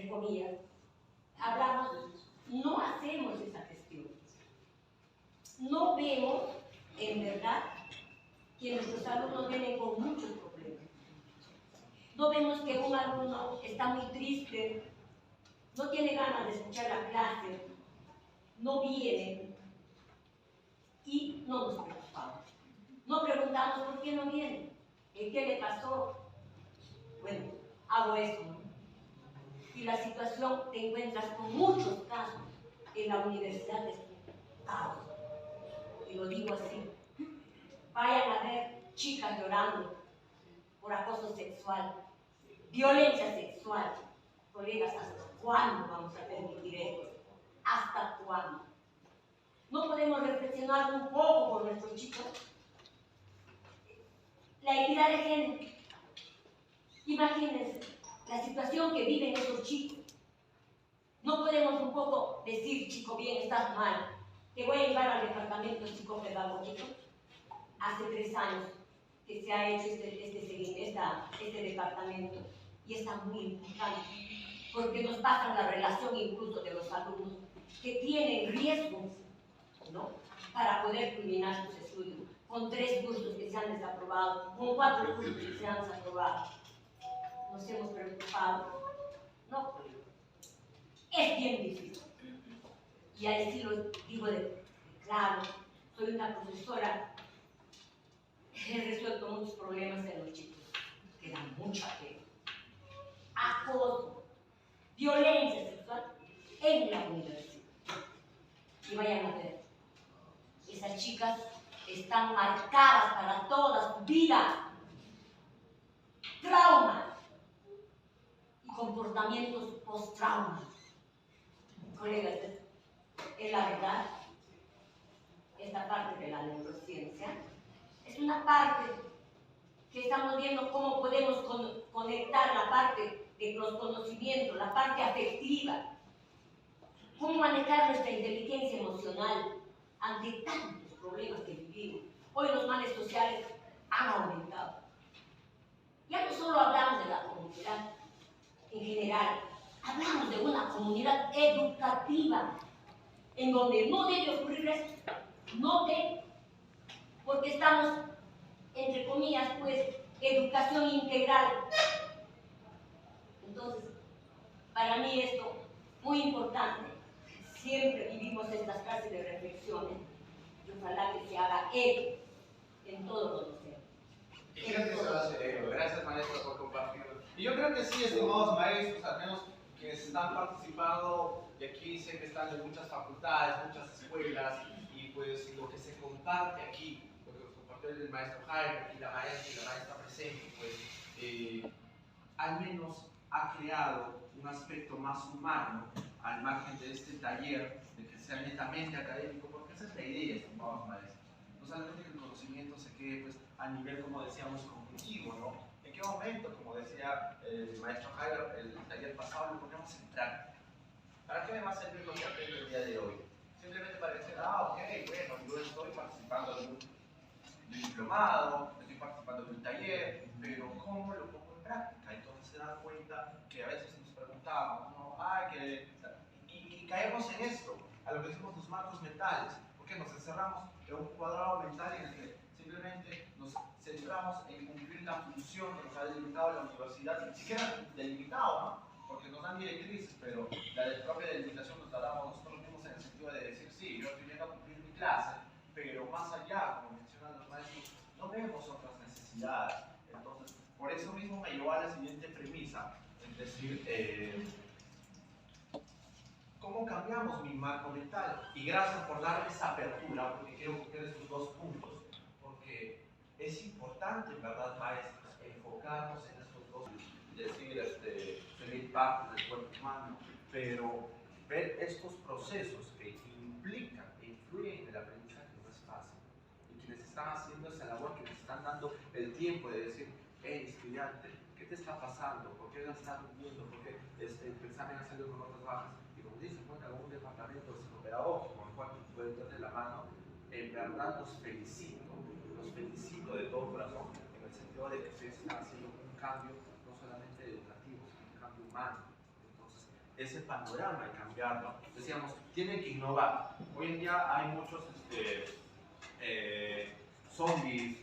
entre comillas, hablamos, no hacemos esa gestión. No vemos, en verdad, que nuestros alumnos vienen con muchos problemas. No vemos que un alumno está muy triste, no tiene ganas de escuchar la clase, no viene y no nos preocupamos. No preguntamos por qué no viene, qué le pasó. Bueno, hago eso, ¿no? Y la situación, te encuentras con muchos casos en la universidad de caos. Y lo digo así. Vayan a ver chicas llorando por acoso sexual, violencia sexual. Colegas, ¿hasta cuándo vamos a permitir esto? ¿Hasta cuándo? ¿No podemos reflexionar un poco por nuestros chicos? La equidad de género. Imagínense la situación que viven esos chicos. No podemos un poco decir, chico, bien, estás mal, te voy a llevar al departamento psicopedagógico. Hace 3 años que se ha hecho este departamento y está muy importante porque nos pasan la relación incluso de los alumnos que tienen riesgos, ¿no?, para poder culminar sus estudios, con 3 cursos que se han desaprobado, con 4 cursos que se han desaprobado. Nos hemos preocupado, no, es bien difícil. Y ahí sí lo digo de claro, soy una profesora, he resuelto muchos problemas en los chicos, que dan mucha pena. Acoso, violencia sexual en la universidad. Y vayan a ver, esas chicas están marcadas para toda su vida. Traumas y comportamientos post-traumas. Colegas, es la verdad, esta parte de la neurociencia es una parte que estamos viendo cómo podemos conectar la parte de los conocimientos, la parte afectiva, cómo manejar nuestra inteligencia emocional ante tantos problemas que vivimos. Hoy los males sociales han aumentado. Ya no solo hablamos de la comunidad en general, hablamos de una comunidad educativa en donde no debe ocurrir esto, no debe, porque estamos, entre comillas, pues, educación integral. Entonces, para mí esto, muy importante, siempre vivimos estas clases de reflexiones y ojalá que se haga eco en todos los docentes. Y creo que se va a hacer eco. Gracias, maestro, por compartirlo. Y yo creo que sí, estimados maestros, al menos quienes están participando, y aquí sé que están en muchas facultades, muchas escuelas, y pues lo que se comparte aquí, lo que nos compartió el maestro Jaime, aquí la maestra y la maestra presente, pues al menos ha creado un aspecto más humano al margen de este taller, de que sea netamente académico, porque esa es la idea, estimados maestros. No solamente que el conocimiento se quede pues, a nivel, como decíamos, cognitivo, ¿no? ¿En qué momento, como decía el maestro Jairo, el taller pasado, lo ponemos en práctica? ¿Para qué me va a servir lo que aprendo el día de hoy? Simplemente para decir, ok, bueno, yo estoy participando de un diplomado, estoy participando de un taller, pero ¿cómo lo pongo en práctica? Entonces se dan cuenta que a veces nos preguntamos, ¿no? Y caemos en esto, a lo que decimos los marcos mentales, porque nos encerramos en un cuadrado mental en el que simplemente nos centramos en cumplir la función que nos ha delimitado la universidad, ni siquiera delimitado, ¿no? Porque nos dan directrices, pero la propia delimitación nos la damos nosotros mismos en el sentido de decir, sí, yo estoy viendo a cumplir mi clase, pero más allá, como mencionan los maestros, no vemos otras necesidades. Entonces, por eso mismo me llevó a la siguiente premisa, es decir, ¿cómo cambiamos mi marco mental? Y gracias por darme esa apertura, porque quiero coger estos 2 puntos, porque es importante, ¿verdad, maestros, enfocarnos en estos 2, decir, seguir partes del cuerpo humano, pero ver estos procesos que implican e influyen en el aprendizaje no es fácil. Y quienes están haciendo esa labor, que les están dando el tiempo de decir, hey, estudiante, ¿qué te está pasando? ¿Por qué no estás durmiendo? ¿Por qué pensar en hacerlo con otras bajas? Y como dicen, cuenta con un departamento psicopedagógico con el cual pueden tener la mano, en verdad los felicito de todo corazón, en el sentido de que ustedes están haciendo un cambio no solamente educativo, sino un cambio humano. Entonces, ese panorama y cambiarlo. Decíamos, tienen que innovar. Hoy en día hay muchos zombies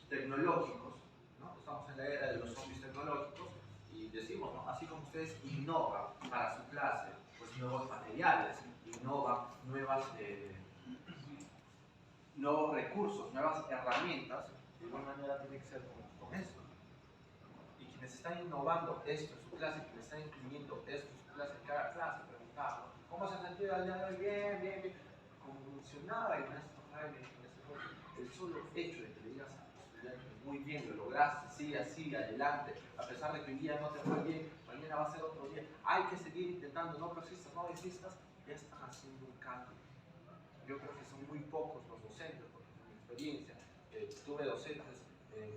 tecnológicos, ¿no? Estamos en la era de los zombies tecnológicos y decimos, ¿no? Así como ustedes innovan para su clase, pues nuevos materiales, innovan nuevos recursos, nuevas herramientas, de igual manera tiene que ser con esto. Y quienes están innovando esto en su clase, quienes están incluyendo esto en su clase, en cada clase, preguntando, ¿cómo se sentía el día de hoy? Bien, bien, bien. Como mencionaba el maestro Jaime, el solo hecho de que le digas a tu estudiante, muy bien, lo lograste, sigue así, adelante, a pesar de que hoy día no te fue bien, mañana va a ser otro día, hay que seguir intentando, no persistas, no desistas, ya están haciendo un cambio. Yo creo que son muy pocos los docentes, porque en mi experiencia tuve docentes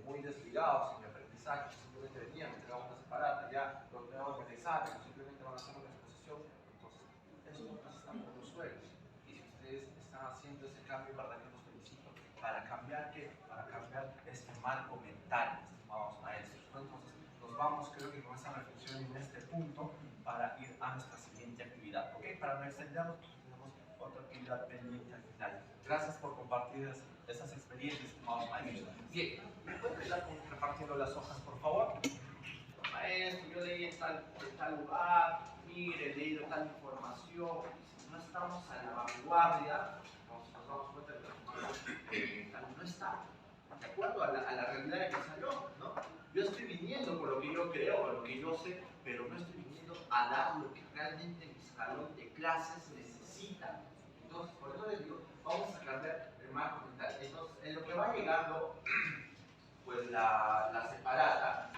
muy desligados en mi aprendizaje, simplemente venían, me entregaban una separata, ya los entregaban con el examen, simplemente van a hacer una exposición. Entonces, eso no está por los suelos. Y si ustedes están haciendo ese cambio, verdad que los felicito. ¿Para cambiar qué? Para cambiar este marco mental, estimados maestros. Entonces, nos vamos, creo que con esa reflexión en este punto, para ir a nuestra siguiente actividad. ¿Ok? Para no extendernos, tenemos otra actividad pendiente al final. Gracias por compartir esas experiencias, estimados maestros. Bien, ¿me pueden ayudar repartiendo las hojas, por favor? Maestro, yo leí en tal lugar, mire, he leído tal información. Si no estamos a la vanguardia, nos damos cuenta de que la no está de acuerdo a la realidad de mi salón, ¿no? Yo estoy viniendo con lo que yo creo, con lo que yo sé, pero no estoy viniendo a dar lo que realmente mi salón de clases necesita. Entonces, por eso les digo, vamos a cambiar el marco mental. Entonces, en lo que va llegando, pues la separata,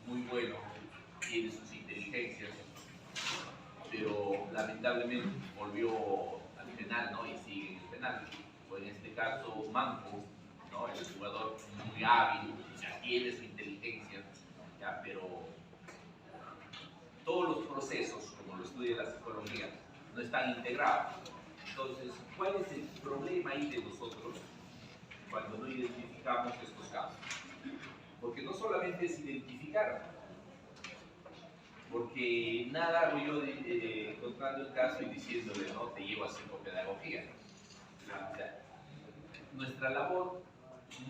muy bueno, tiene sus inteligencias, pero lamentablemente volvió al penal, ¿no? Y sigue en el penal. O en este caso, Manco, ¿no? El jugador muy hábil, ya tiene su inteligencia, ¿ya? Pero todos los procesos, como lo estudia la psicología, no están integrados. Entonces, ¿cuál es el problema ahí de nosotros cuando no identificamos estos casos? Porque no solamente es identificar, porque nada hago yo contando el caso y diciéndole, no, te llevo a psicopedagogía. O sea, nuestra labor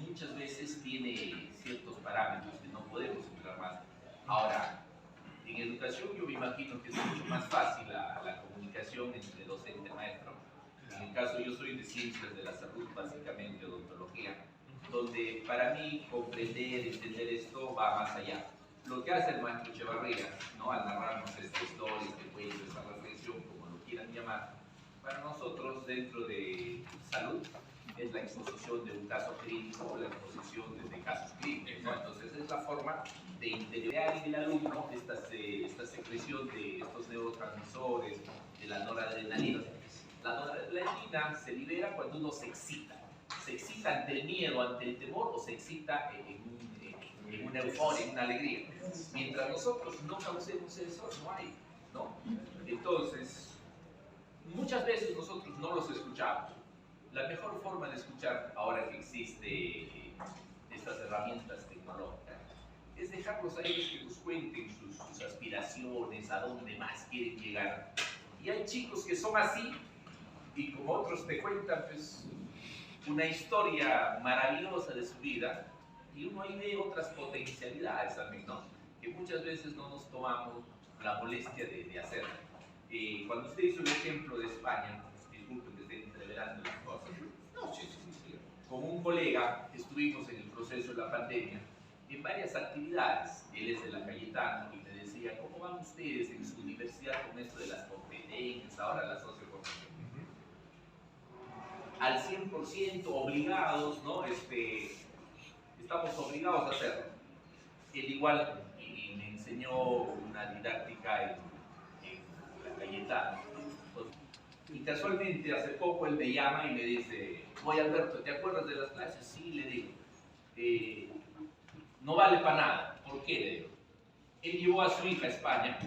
muchas veces tiene ciertos parámetros que no podemos entrar más. Ahora, en educación yo me imagino que es mucho más fácil la comunicación entre docente y maestro. En el caso yo soy de ciencias de la salud, básicamente odontología, donde para mí comprender, entender esto va más allá. Lo que hace el maestro Echevarría, ¿no? Al narrarnos esta historia, este cuento, esta reflexión, como lo quieran llamar, para nosotros dentro de salud es la exposición de un caso clínico o la exposición de casos clínicos, ¿no? Entonces es la forma de interiorizar en el alumno esta secreción de estos neurotransmisores, de la noradrenalina. La noradrenalina se libera cuando uno se excita ante el miedo, ante el temor, o se excita en una euforia, en una alegría. Mientras nosotros no causemos eso, no hay, ¿no? Entonces, muchas veces nosotros no los escuchamos. La mejor forma de escuchar, ahora que existe estas herramientas tecnológicas, es dejarlos a ellos que nos cuenten sus aspiraciones, a dónde más quieren llegar. Y hay chicos que son así, y como otros te cuentan, pues, una historia maravillosa de su vida, y uno ahí ve otras potencialidades también, ¿no? Que muchas veces no nos tomamos la molestia de hacer. Cuando usted hizo el ejemplo de España, disculpen que esté entreverando las cosas, no, sí. Con un colega estuvimos en el proceso de la pandemia en varias actividades. Él es de la Cayetano y me decía, ¿cómo van ustedes en su universidad con esto de las competencias, ahora la sociocognitiva? Al 100% obligados, ¿no? Estamos obligados a hacerlo. Él igual y me enseñó una didáctica en la Cayetano. Y casualmente hace poco él me llama y me dice, oye Alberto, ¿te acuerdas de las clases? Sí, le digo. No vale para nada. ¿Por qué? Le digo. Él llevó a su hija a España,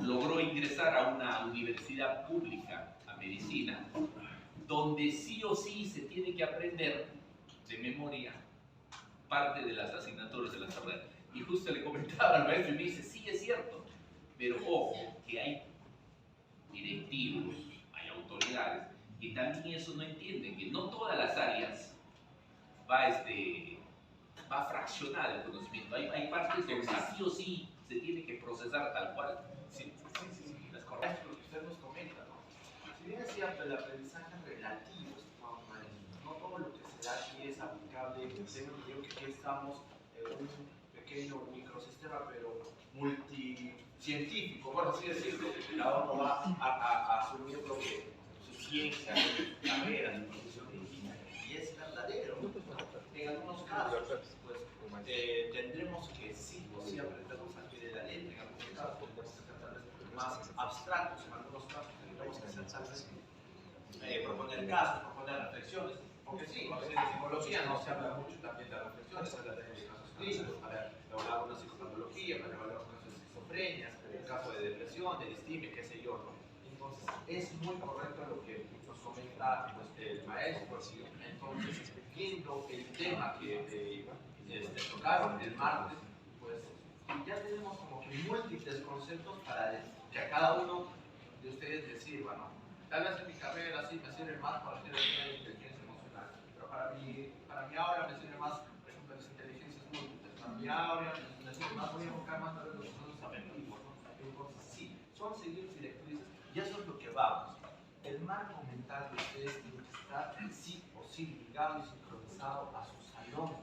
logró ingresar a una universidad pública, a medicina, donde sí o sí se tiene que aprender de memoria parte de las asignaturas de la carrera. Y justo le comentaba al maestro y me dice, sí, es cierto, Pero ojo, que hay directivos, hay autoridades, que también eso no entienden, que no todas las áreas va a fraccionar el conocimiento. Hay partes donde sí o sí se tiene que procesar tal cual. Sí, es correcto lo que usted nos comenta, ¿no? Si bien es cierto, el aprendizaje es relativo, estimados maestros, no todo lo que se da aquí es aplicable. Yo que aquí estamos en un pequeño microsistema, pero multicientífico, por así decirlo, que cada uno va a asumir lo que su ciencia, su carrera, su profesión digna, y es verdadero. En algunos casos, pues tendremos que sí o sí aprendernos al pie de la letra, en algunos casos tendremos que ser tal vez más abstractos, en algunos casos tendremos que ser tal vez proponer casos, proponer reflexiones, porque sí, en psicología no se habla mucho también de reflexiones, se habla de casos clínicos, para evaluar una psicopatología, para evaluar un caso de esquizofrenia, un caso de depresión, de distimia, qué sé yo, ¿no? Entonces, es muy correcto lo que nos comenta pues, el maestro. Entonces, viendo el tema que tocaron el martes, pues ya tenemos como que múltiples conceptos para que a cada uno de ustedes les sirva, ¿no? Tal vez en mi carrera sí me sirve más para hacer el inteligencia emocional, pero para mí ahora me sirve más, por ejemplo, las inteligencias múltiples. Para mí ahora me sirve más, voy a enfocar más tal vez los procesos afectivos, ¿no? Entonces, sí, son seguir directrices y eso es lo que vamos. El marco mental de ustedes tiene que estar sí o sí ligado y sincronizado a su salón,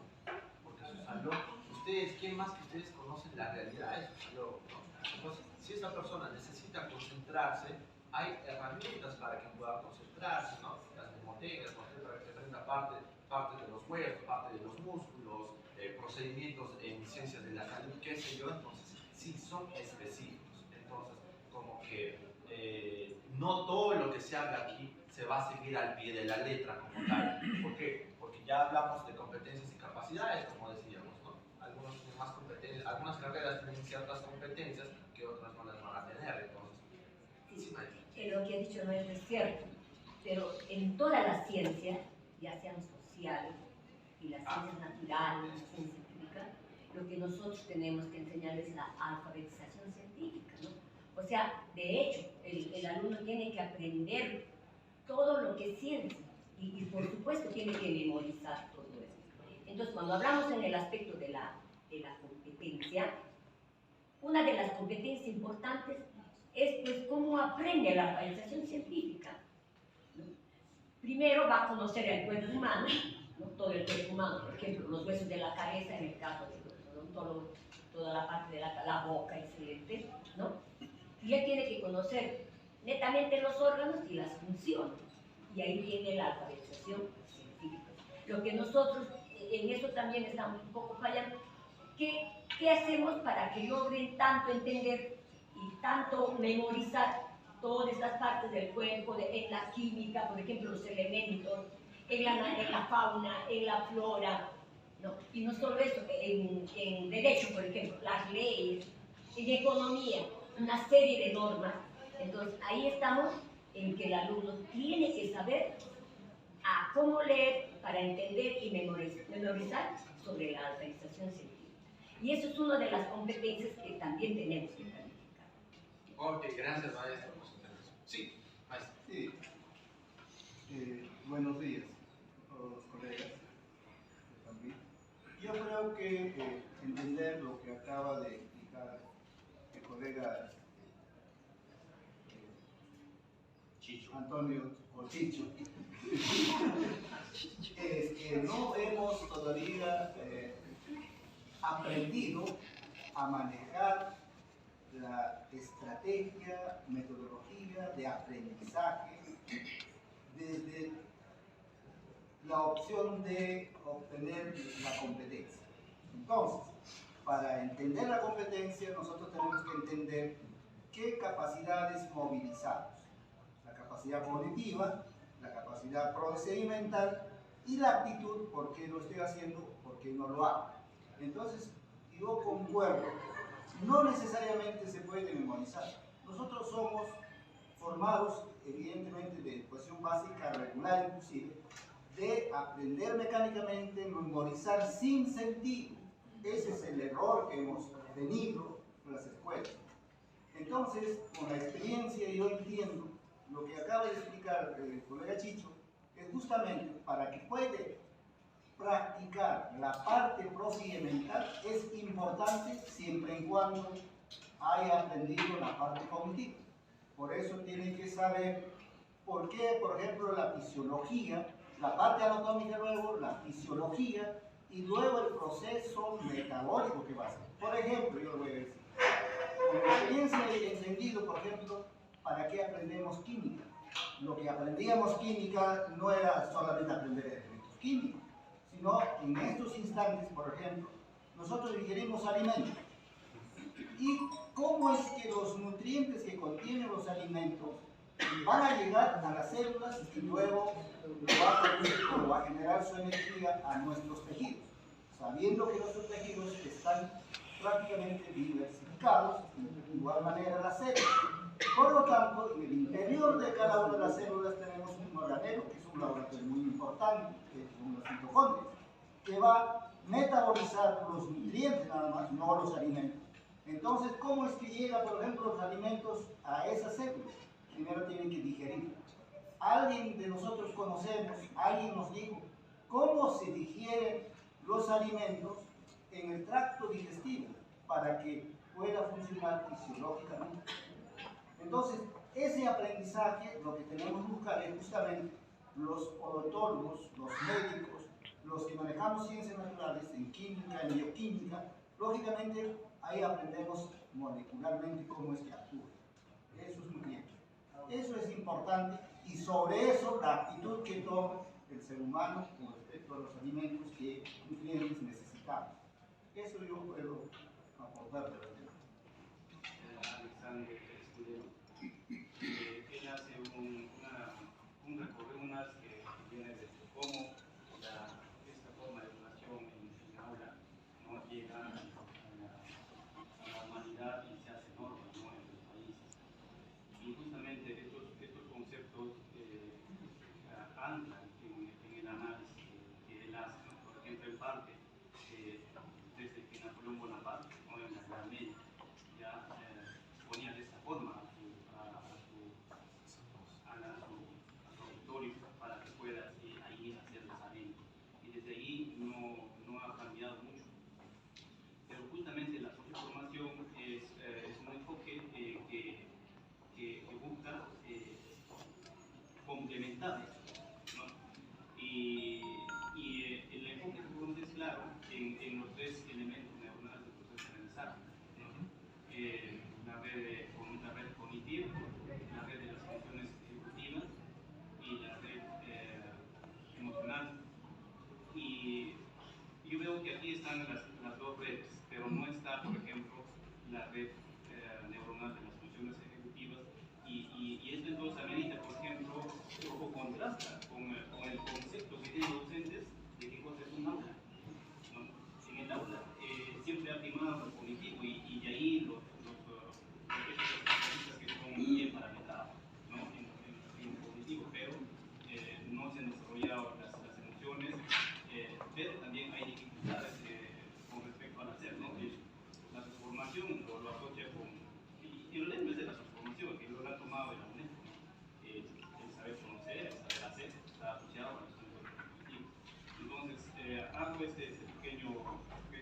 porque su salón, ustedes, ¿quién más que ustedes conocen la realidad de su salón, ¿no? Entonces, si esa persona necesita concentrarse, hay herramientas para que pueda concentrarse, ¿no? Las mnemotecas, para que aprenda parte de los huesos, parte de los músculos, procedimientos en ciencias de la salud, qué sé yo. Entonces, sí, son específicos. Entonces, como que no todo lo que se habla aquí se va a seguir al pie de la letra como tal. ¿Por qué? Porque ya hablamos de competencias y capacidades, como decíamos, ¿no? Algunos tienen más competencias, algunas carreras tienen ciertas competencias que otras no las van a tener. Entonces, sí, lo que ha dicho no es cierto, pero en toda la ciencia, ya sean sociales y las ciencias naturales, la ciencia científica, lo que nosotros tenemos que enseñar es la alfabetización científica, ¿no? O sea, de hecho, el alumno tiene que aprender todo lo que es ciencia y por supuesto tiene que memorizar todo eso. Entonces, cuando hablamos en el aspecto de la competencia, una de las competencias importantes es pues cómo aprende la alfabetización científica, ¿no? Primero va a conocer el cuerpo humano, ¿no? Todo el cuerpo humano, por ejemplo, los huesos de la cabeza en el caso del odontólogo, toda la parte de la boca, excelente, ¿no? Y él tiene que conocer netamente los órganos y las funciones, y ahí viene la alfabetización científica. Lo que nosotros en eso también estamos un poco fallando. ¿Qué hacemos para que logren tanto entender y tanto memorizar todas estas partes del cuerpo, en la química, por ejemplo, los elementos, en la fauna, en la flora, ¿no? Y no solo eso, en derecho, por ejemplo, las leyes, en economía, una serie de normas. Entonces, ahí estamos en que el alumno tiene que saber a cómo leer para entender y memorizar sobre la alfabetización científica. Y eso es una de las competencias que también tenemos que planificar. Ok, gracias maestro. Sí, maestro. Sí. Buenos días a todos los colegas. Yo creo que entender lo que acaba de explicar el colega Chicho. Antonio o Chicho es que no hemos todavía aprendido a manejar la estrategia, metodología de aprendizaje desde la opción de obtener la competencia. Entonces, para entender la competencia, nosotros tenemos que entender qué capacidades movilizamos. La capacidad cognitiva, la capacidad procedimental y la aptitud, por qué lo estoy haciendo, por qué no lo hago. Entonces, yo concuerdo, no necesariamente se puede memorizar. Nosotros somos formados, evidentemente, de educación básica, regular inclusive, de aprender mecánicamente, memorizar sin sentido. Ese es el error que hemos tenido en las escuelas. Entonces, con la experiencia yo entiendo lo que acaba de explicar el colega Chicho, es justamente para que pueda practicar la parte procedimental es importante siempre y cuando haya aprendido la parte cognitiva. Por eso tiene que saber por qué, por ejemplo, la fisiología, la parte anatómica luego, la fisiología y luego el proceso metabólico que va a hacer. Por ejemplo, yo lo voy a decir, con mi experiencia he entendido, por ejemplo, para qué aprendemos química. Lo que aprendíamos química no era solamente aprender elementos químicos, sino en estos instantes, por ejemplo, nosotros digerimos alimentos. ¿Y cómo es que los nutrientes que contienen los alimentos van a llegar a las células y luego lo va a generar su energía a nuestros tejidos? Sabiendo que nuestros tejidos están prácticamente diversificados, de igual manera las células. Por lo tanto, en el interior de cada una de las células tenemos un organelo, que es un laboratorio muy importante, que son las mitocondrias, que va a metabolizar los nutrientes nada más, no los alimentos. Entonces, ¿cómo es que llega, por ejemplo, los alimentos a esas células? Primero tienen que digerir. Alguien de nosotros conocemos, alguien nos dijo, ¿cómo se digieren los alimentos en el tracto digestivo para que pueda funcionar fisiológicamente? Entonces, ese aprendizaje, lo que tenemos que buscar es justamente los odontólogos, los médicos, los que manejamos ciencias naturales en química, en bioquímica, lógicamente ahí aprendemos molecularmente cómo es que actúa. Eso es muy bien. Eso es importante y sobre eso la actitud que toma el ser humano con respecto a los alimentos que nutrientes necesitamos. Eso yo puedo aportar de la tema. Alexander Escudero, él hace un recorrido, unas que viene desde cómo esta forma de educación en aula no llega a la humanidad y se hace norma, ¿no?, en los países. Y justamente estos conceptos anclan en el análisis que él hace, ¿no? Por ejemplo, en parte, desde que Napoleón Bonaparte, ¿no?, en la Edad Media, ya ponía de esta forma a su auditorio para que pueda ahí hacer los análisis. Y desde ahí no ha cambiado mucho. Pero justamente la socioformación es un enfoque que busca complementar, ¿no? Y el enfoque que podemos es claro en los tres elementos neuronales del proceso de aprendizaje, ¿no? La red cognitiva, la red de las funciones ejecutivas y la red emocional. Y yo veo que aquí están las dos redes, pero no está, por ejemplo, la red neuronal de las funciones ejecutivas. Y esto entonces amerita, por ejemplo, o contrasta con el concepto que tienen los docentes de qué cosa es un aula, ¿no? En el aula siempre ha primado lo cognitivo y de ahí los especialistas que son bien parametrados, ¿no?, en lo cognitivo, pero no se han desarrollado las emociones, pero también hay dificultades con respecto al hacer, ¿no? La transformación lo asocia con, y en realidad no es de la transformación, que lo han tomado de la UNESCO, el saber conocer, el saber hacer, está asociado a los conceptos cognitivos. Entonces, hago esta pequeña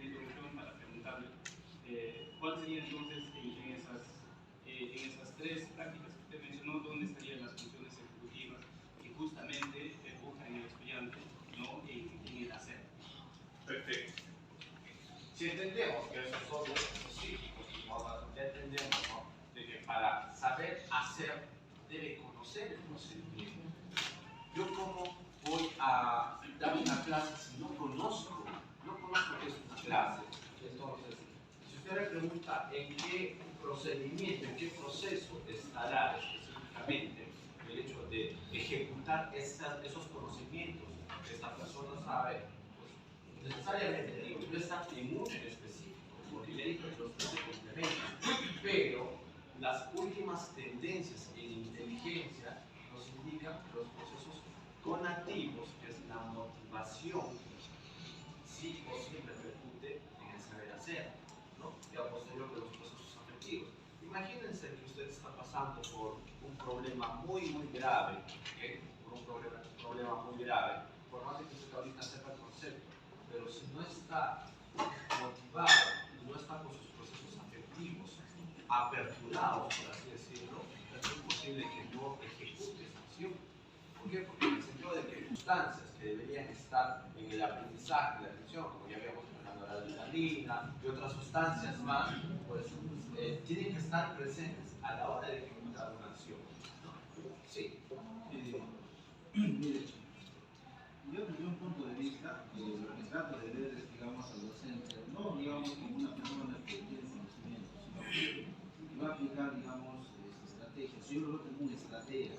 introducción para preguntarle cuál sería entonces en esas tres prácticas que usted mencionó, dónde estarían las funciones ejecutivas que justamente buscan en el estudiante, ¿no?, en el hacer. Perfecto. Si entendemos que esos son los psíquicos, ya entendemos, ¿no?, de que para saber hacer debe conocer el procedimiento. Yo cómo voy a dar una clase si no conozco qué es una clase. Entonces, si usted me pregunta en qué procedimiento, en qué proceso estará específicamente el hecho de ejecutar esos conocimientos que esta persona sabe, pues necesariamente digo, no está en uno en específico, porque ya dije que los tres se complementan, pero las últimas tendencias en inteligencia nos indican que los procesos conativos, que es la motivación, sí o sí repercute en el saber hacer, ¿no?, y a posterior de los procesos afectivos. Y imagínense que usted está pasando por un problema muy grave, ¿okay? Por un problema muy grave, por más de que usted ahorita sepa el concepto, pero si no está motivado, no está con sus procesos afectivos aperturados, por así decirlo, es muy posible que no ejecute esa acción. ¿Por qué? Porque en el sentido de que sustancias que deberían estar en el aprendizaje, la atención, como ya habíamos mencionado, la adrenalina y otras sustancias más, pues tienen que estar presentes a la hora de ejecutar una acción. Sí. Mire, yo desde un punto de vista, lo que trato de ver es, digamos, al docente, no digamos como una persona que tiene conocimiento, sino que va a aplicar, digamos, estrategias. Yo lo veo como una estrategia.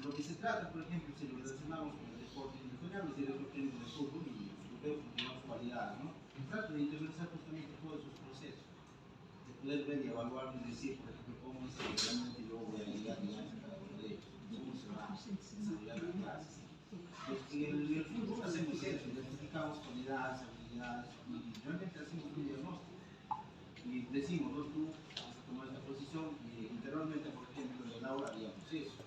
Lo que se trata, por ejemplo, si lo relacionamos con el deporte, en general los directores técnicos de fútbol y lo veo como, digamos, cualidades, ¿no? Trato de interiorizar justamente todos esos procesos, de poder ver y evaluar y decir, por ejemplo, cómo es que realmente yo voy a llegar, digamos, a cada uno de ellos, cómo se va a desarrollar la clase. Pues en el fútbol hacemos eso, identificamos cualidades, habilidades y realmente hacemos un diagnóstico. Y decimos, ¿no? Tú vas a tomar esta posición y interiormente, por ejemplo, en el aula haríamos eso,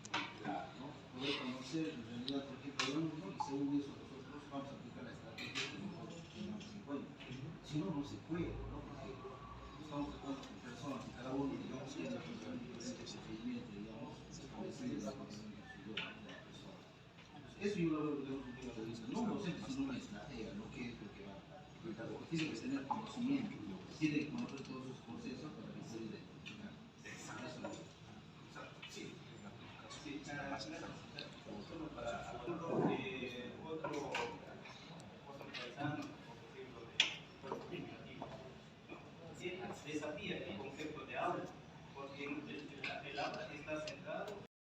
¿no? Poder conocer en realidad, por ejemplo, el alumno y según eso nosotros vamos a aplicar la estrategia que nosotros tengamos en cuenta. Si no, no se puede, ¿no? Porque estamos tratando con personas y cada uno, digamos, tiene un diferente procedimiento, digamos, establecido la persona. Eso yo lo veo desde un punto de vista, no un docente, sino una estrategia, ¿no? ¿Qué es lo que va a aplicar? Porque tiene que tener conocimiento, tiene que conocer todos sus procesos para que pueda identificar. Eso lo veo. Sí. Sí, solo para otro paisano, por ejemplo, de cuerpo comunicativo, ¿no? Desafía el concepto de aula, porque el aula está centrado